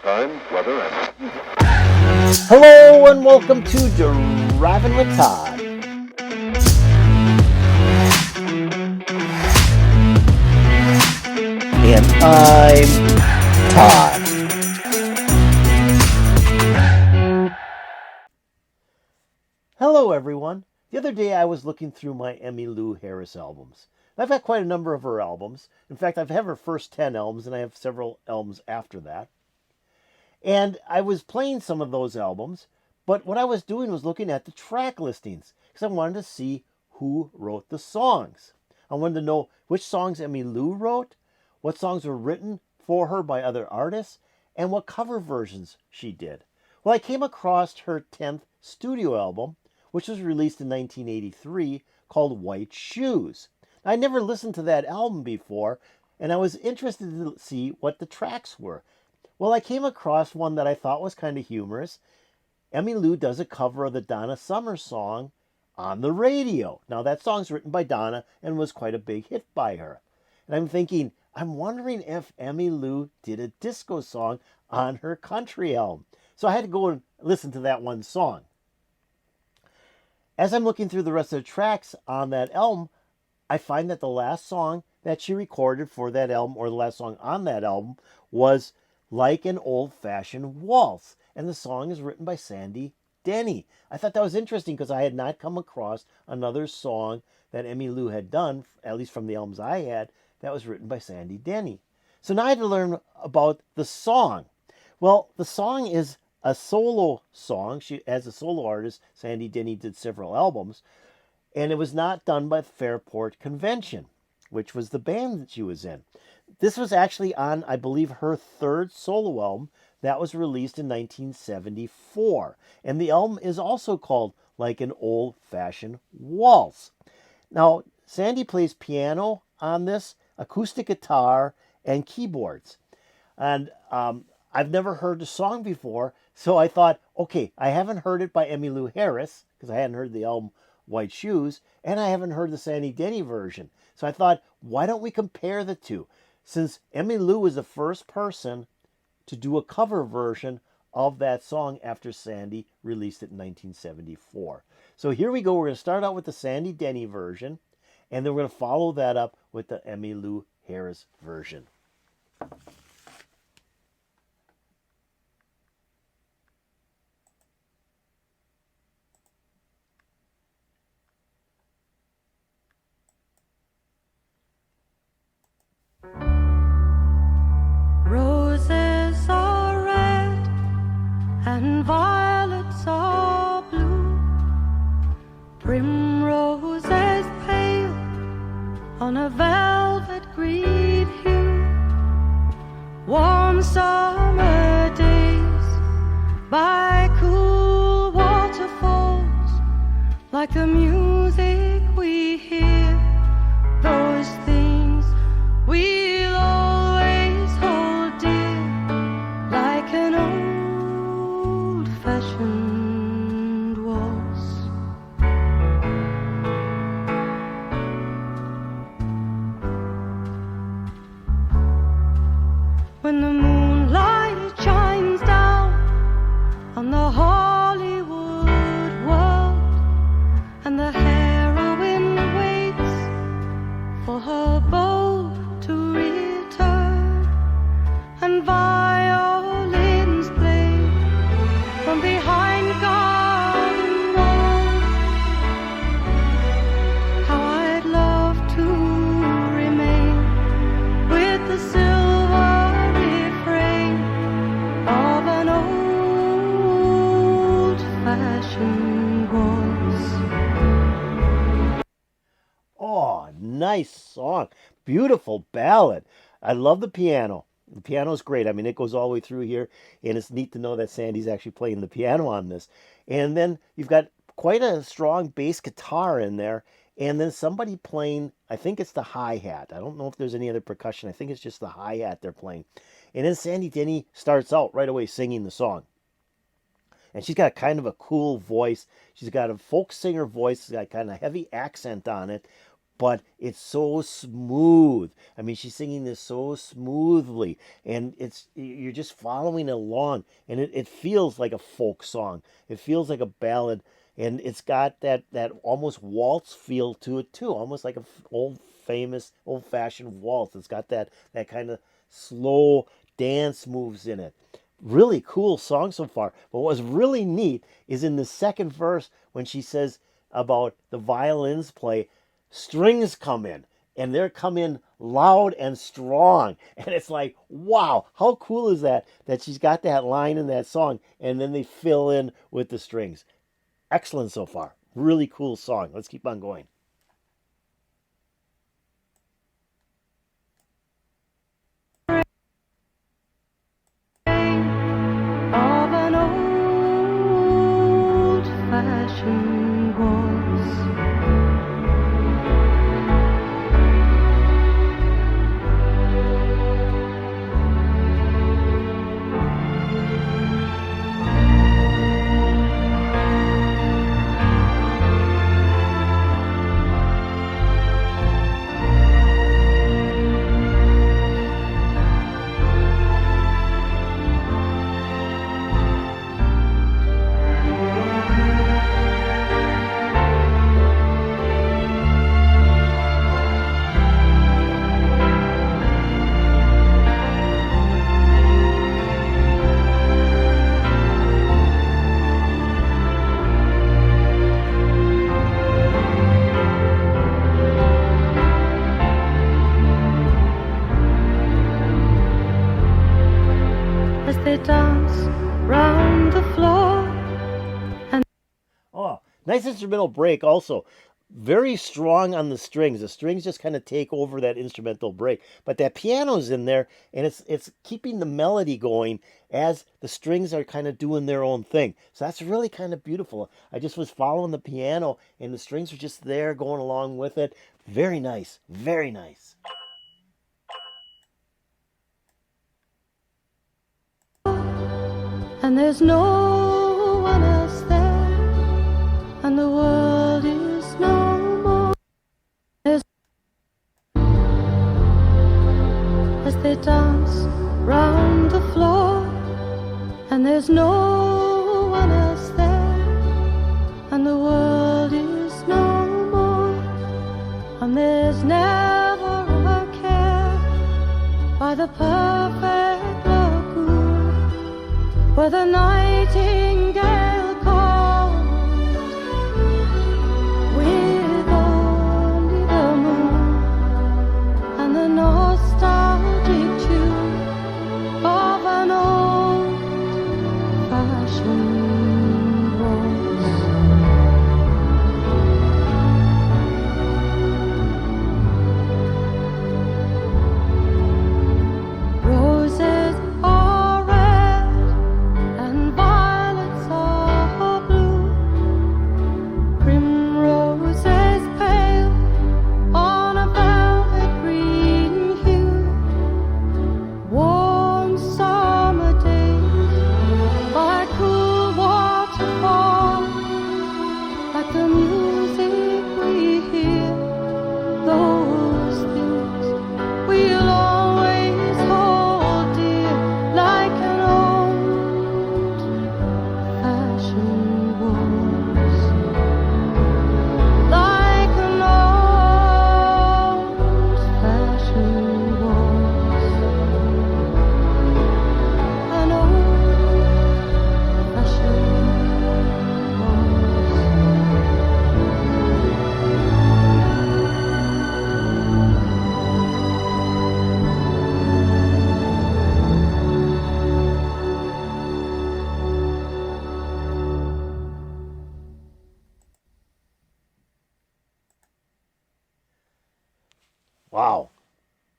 time, weather, and... Hello and welcome to Driving with Todd. And I'm Todd. Hello everyone. The other day I was looking through my Emmylou Harris albums. I've got quite a number of her albums. In fact, I've had her first 10 albums and I have several albums after that. And I was playing some of those albums, but what I was doing was looking at the track listings because I wanted to see who wrote the songs. I wanted to know which songs Emmylou wrote, what songs were written for her by other artists, and what cover versions she did. Well, I came across her 10th studio album, which was released in 1983, called White Shoes. I'd never listened to that album before, and I was interested to see what the tracks were. Well, I came across one that I thought was kind of humorous. Emmylou does a cover of the Donna Summer song On the Radio. Now, that song's written by Donna and was quite a big hit by her. And I'm thinking, I'm wondering if Emmylou did a disco song on her country album. So I had to go and listen to that one song. As I'm looking through the rest of the tracks on that album, I find that the last song that she recorded for that album, or the last song on that album, was Like an Old Fashioned Waltz. And the song is written by Sandy Denny. I thought that was interesting because I had not come across another song that Emmylou had done, at least from the albums I had, that was written by Sandy Denny. So now I had to learn about the song. Well, the song is a solo song. She, as a solo artist, Sandy Denny did several albums. And it was not done by the Fairport Convention, which was the band that she was in. This was actually on, I believe, her third solo album that was released in 1974. And the album is also called Like an Old Fashioned Waltz. Now, Sandy plays piano on this, acoustic guitar, and keyboards. And I've never heard the song before, so I thought, okay, I haven't heard it by Emmylou Harris, because I hadn't heard the album White Shoes, and I haven't heard the Sandy Denny version. So I thought, why don't we compare the two? Since Emmylou was the first person to do a cover version of that song after Sandy released it in 1974. So here we go. We're going to start out with the Sandy Denny version, and then we're going to follow that up with the Emmylou Harris version. Roses are red and violets are blue, primroses pale on a velvet green hue, warm summer days by cool waterfalls, like the music we hear, those things we'll always hold dear, like an old fashioned waltz. When the moonlight shines down on the Hollywood world, and the heroine waits for her beau to return, and violins play from behind garden walls, how I'd love to remain with the silver refrain of an old fashioned waltz. Oh, nice song. Beautiful ballad. I love the piano. The piano's great. I mean, it goes all the way through here, and it's neat to know that Sandy's actually playing the piano on this. And then you've got quite a strong bass guitar in there, and then somebody playing, I think it's the hi-hat. I don't know if there's any other percussion. I think it's just the hi-hat they're playing. And then Sandy Denny starts out right away singing the song. And she's got kind of a cool voice. She's got a folk singer voice. She's got kind of a heavy accent on it. but it's so smooth. I mean, she's singing this so smoothly, and you're just following along, and it feels like a folk song. It feels like a ballad, and it's got that almost waltz feel to it too, almost like a old fashioned waltz. It's got that kind of slow dance moves in it. Really cool song so far. But what's really neat is in the second verse when she says about the violins play, strings come in, and they're come in loud and strong. And it's like, wow, how cool is that? That she's got that line in that song, and then they fill in with the strings. Excellent so far. Really cool song. Let's keep on going. Of an old fashioned waltz. As they dance round the floor. Oh, nice instrumental break also. Very strong on the strings. The strings just kind of take over that instrumental break. But that piano's in there, and it's keeping the melody going as the strings are kind of doing their own thing. So that's really kind of beautiful. I just was following the piano, and the strings were just there going along with it. Very nice. Very nice. And there's no one else there, and the world is no more. As they dance round the floor, and there's no one else there, and the world is no more. And there's never a care by the perfect lagoon, where the nightingale calls, with only the moon and the nostalgic tune of an old fashioned waltz. Roses are red and violets are blue, primroses pale on a velvet green hue. Warm summer days by cool waterfalls, like the music we hear, those things we'll always hold dear, like an old fashioned waltz, like an old fashioned waltz, an old fashioned Wow,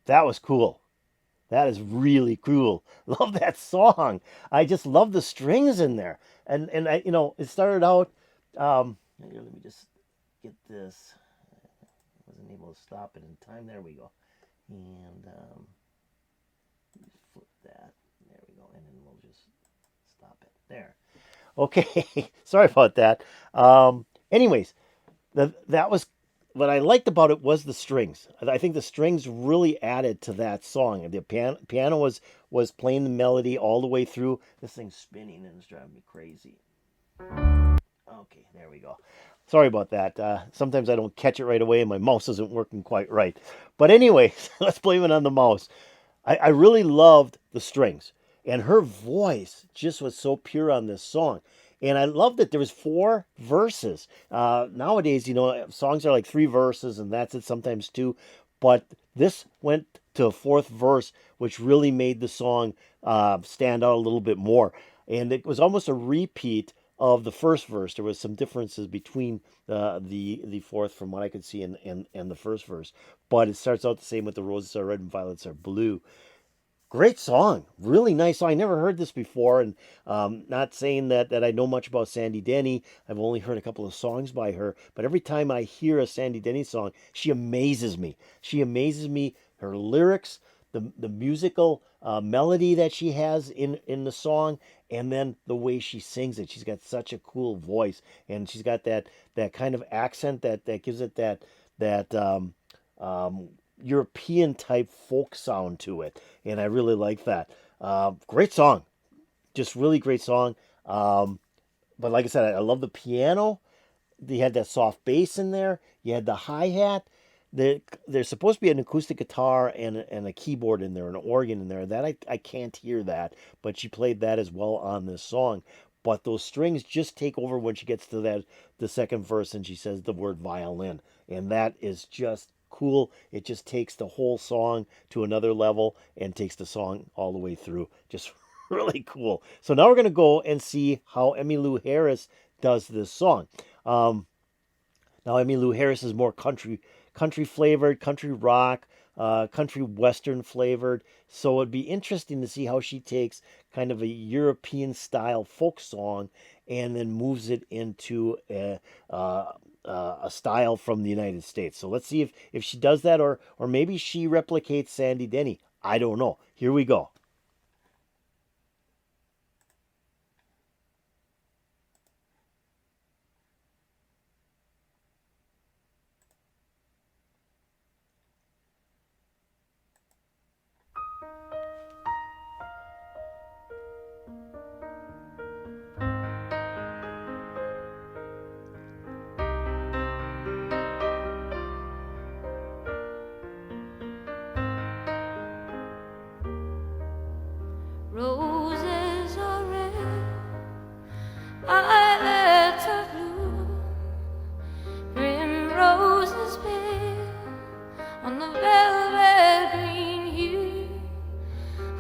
that was cool. That is really cool. Love that song. I just love the strings in there. And I, it started out. Here, let me just get this. Wasn't able to stop it in time. There we go. And flip that. There we go. And then we'll just stop it there. Okay. Sorry about that. Anyways, that was what I liked about it was the strings. I think the strings really added to that song. The piano was playing the melody all the way through. This thing's spinning and it's driving me crazy. Okay, there we go. Sorry about that. Sometimes I don't catch it right away and my mouse isn't working quite right. But anyway, let's blame it on the mouse. I really loved the strings. And her voice just was so pure on this song. And I loved that there was four verses. Nowadays, songs are like three verses and that's it, sometimes two. But this went to a fourth verse, which really made the song stand out a little bit more. And it was almost a repeat of the first verse. There was some differences between the fourth, from what I could see, and the first verse. But it starts out the same with the roses are red and violets are blue. Great song, really nice song. I never heard this before, and not saying that I know much about Sandy Denny. I've only heard a couple of songs by her, but every time I hear a Sandy Denny song, she amazes me. She amazes me. Her lyrics, the musical melody that she has in the song, and then the way she sings it. She's got such a cool voice, and she's got that kind of accent that gives it that um, European type folk sound to it, and I really like that. Great song, just really great song. But like I said, I love the piano. They had that soft bass in there. You had the hi hat. There's supposed to be an acoustic guitar and a keyboard in there, an organ in there. That I can't hear that, but she played that as well on this song. But those strings just take over when she gets to the second verse and she says the word violin, and that is just cool. It just takes the whole song to another level and takes the song all the way through. Just really cool. So now we're gonna go and see how Emmylou Harris does this song. Um, Now Emmylou Harris is more country flavored, country rock, country western flavored. So it'd be interesting to see how she takes kind of a European style folk song and then moves it into a style from the United States. So let's see if she does that, or maybe she replicates Sandy Denny. I don't know. Here we go. Roses are red, violets are blue, primroses pale on the velvet green hue.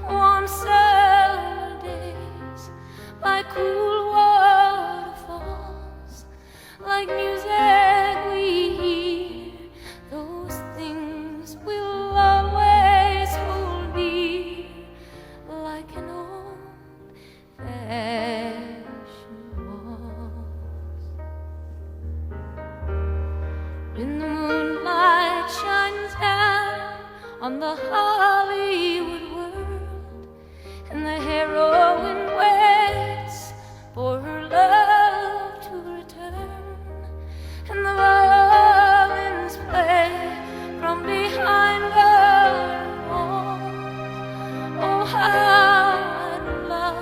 Warm summer days by cool waterfalls, like music we hear. Those things will always hold dear, like an old fashioned waltz. When the moonlight shines down on the Hollywood world, and the heroine waits for her love to return, and the violins play from behind the walls. Oh, how I'd love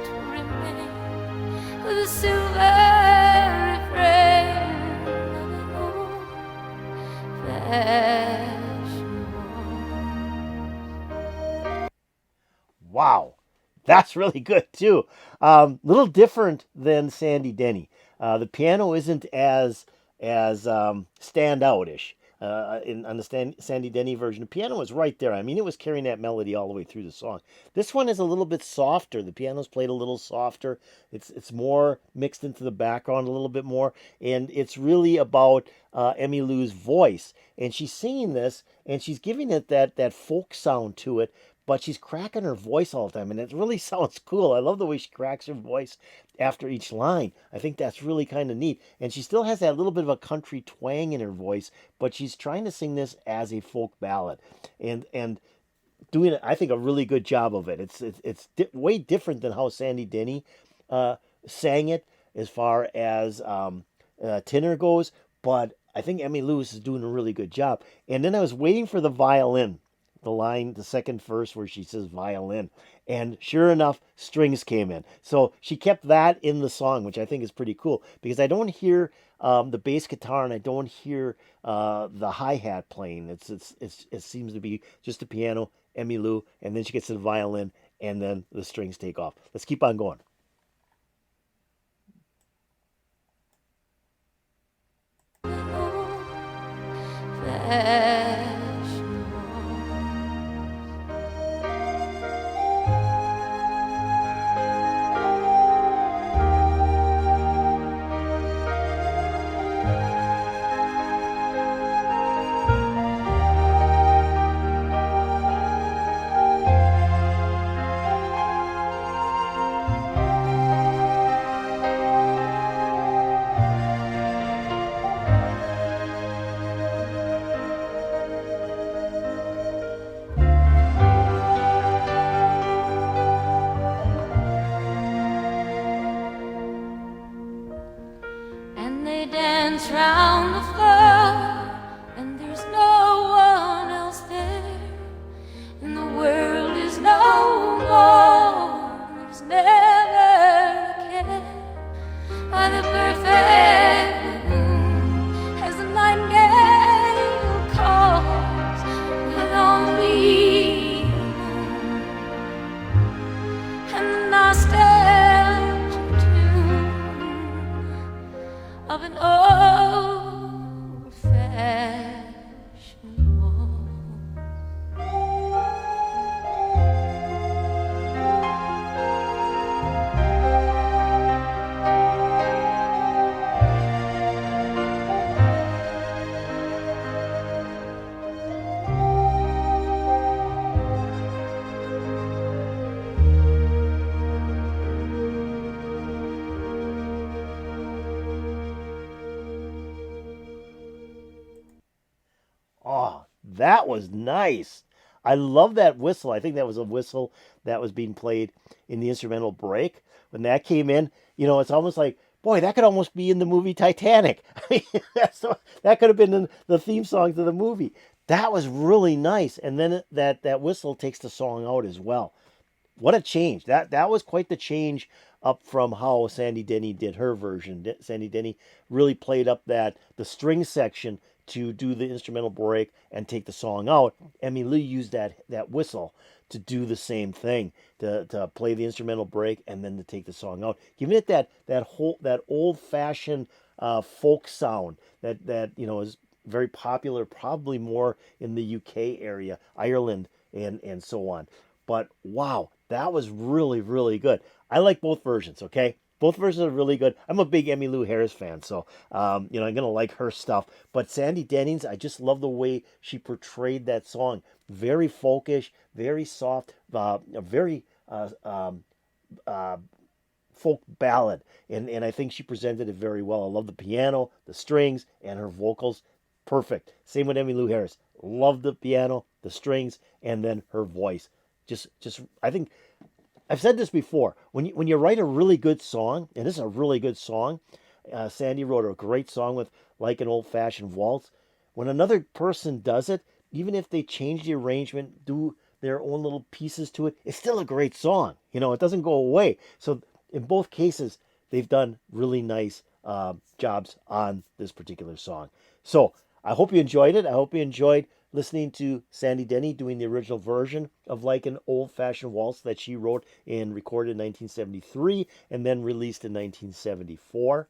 to remain with a silver refrain of an old fashioned waltz. Wow, that's really good too. Little different than Sandy Denny. The piano isn't as standoutish. On the Sandy Denny version, the piano was right there. I mean, it was carrying that melody all the way through the song. This one is a little bit softer. The piano's played a little softer. It's more mixed into the background a little bit more, and it's really about Emmylou's voice. And she's singing this, and she's giving it that folk sound to it, but she's cracking her voice all the time, and it really sounds cool. I love the way she cracks her voice after each line. I think that's really kind of neat. And she still has that little bit of a country twang in her voice, but she's trying to sing this as a folk ballad, and doing, I think, a really good job of it. Way different than how Sandy Denny sang it as far as tenor goes, but I think Emmylou is doing a really good job. And then I was waiting for the violin, the line, the second verse where she says violin. And sure enough, strings came in. So she kept that in the song, which I think is pretty cool because I don't hear the bass guitar and I don't hear the hi-hat playing. It seems to be just the piano, Emmylou, and then she gets to the violin and then the strings take off. Let's keep on going. And they dance round the floor, and there's no one else there, and the world is no more, there's never a care. By the perfect moon, as the nightingale calls, with only the moon and the nostalgic tune of an old fashioned waltz. Oh, that was nice. I love that whistle. I think that was a whistle that was being played in the instrumental break. When that came in, it's almost like, boy, that could almost be in the movie Titanic. I mean, that could have been in the theme song to the movie. That was really nice. And then that whistle takes the song out as well. What a change. That was quite the change up from how Sandy Denny did her version. Sandy Denny really played up the string section to do the instrumental break and take the song out. Emmylou used that whistle to do the same thing, to play the instrumental break and then to take the song out, giving it that old fashioned folk sound that is very popular, probably more in the UK area, Ireland, and so on. But wow, that was really, really good. I like both versions, okay? Both versions are really good. I'm a big Emmylou Harris fan, so I'm gonna like her stuff. But Sandy Denny's, I just love the way she portrayed that song. Very folkish, very soft, a very folk ballad, and I think she presented it very well. I love the piano, the strings, and her vocals. Perfect. Same with Emmylou Harris. Love the piano, the strings, and then her voice. Just I think I've said this before. When you write a really good song, and this is a really good song, Sandy wrote a great song with Like an Old Fashioned Waltz. When another person does it, even if they change the arrangement, do their own little pieces to it, it's still a great song. It doesn't go away. So in both cases, they've done really nice jobs on this particular song. So I hope you enjoyed it. I hope you enjoyed listening to Sandy Denny doing the original version of Like an Old Fashioned Waltz that she wrote and recorded in 1973 and then released in 1974.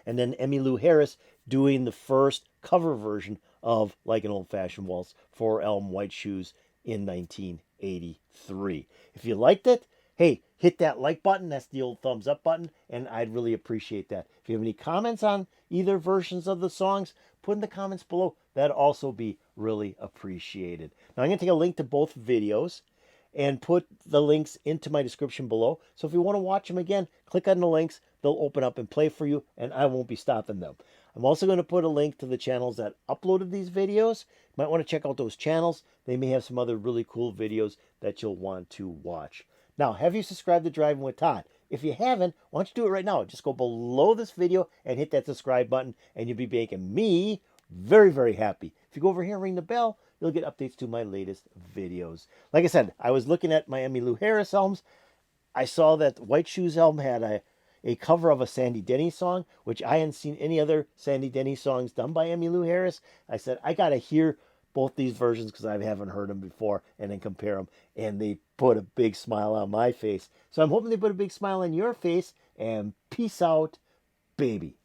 And then Emmylou Harris doing the first cover version of Like an Old Fashioned Waltz for Elm White Shoes in 1983. If you liked it, hey, hit that like button. That's the old thumbs up button, and I'd really appreciate that. If you have any comments on either versions of the songs, put in the comments below. That'd also be really appreciated. Now, I'm going to take a link to both videos and put the links into my description below. So if you want to watch them again, click on the links. They'll open up and play for you, and I won't be stopping them. I'm also going to put a link to the channels that uploaded these videos. You might want to check out those channels. They may have some other really cool videos that you'll want to watch. Now, have you subscribed to Driving with Todd? If you haven't, why don't you do it right now? Just go below this video and hit that subscribe button, and you'll be making me very, very happy. If you go over here and ring the bell, you'll get updates to my latest videos. Like I said, I was looking at my Emmylou Harris albums. I saw that White Shoes album had a cover of a Sandy Denny song, which I hadn't seen any other Sandy Denny songs done by Emmylou Harris. I said, I got to hear both these versions because I haven't heard them before and then compare them. And they put a big smile on my face. So I'm hoping they put a big smile on your face. And peace out, baby.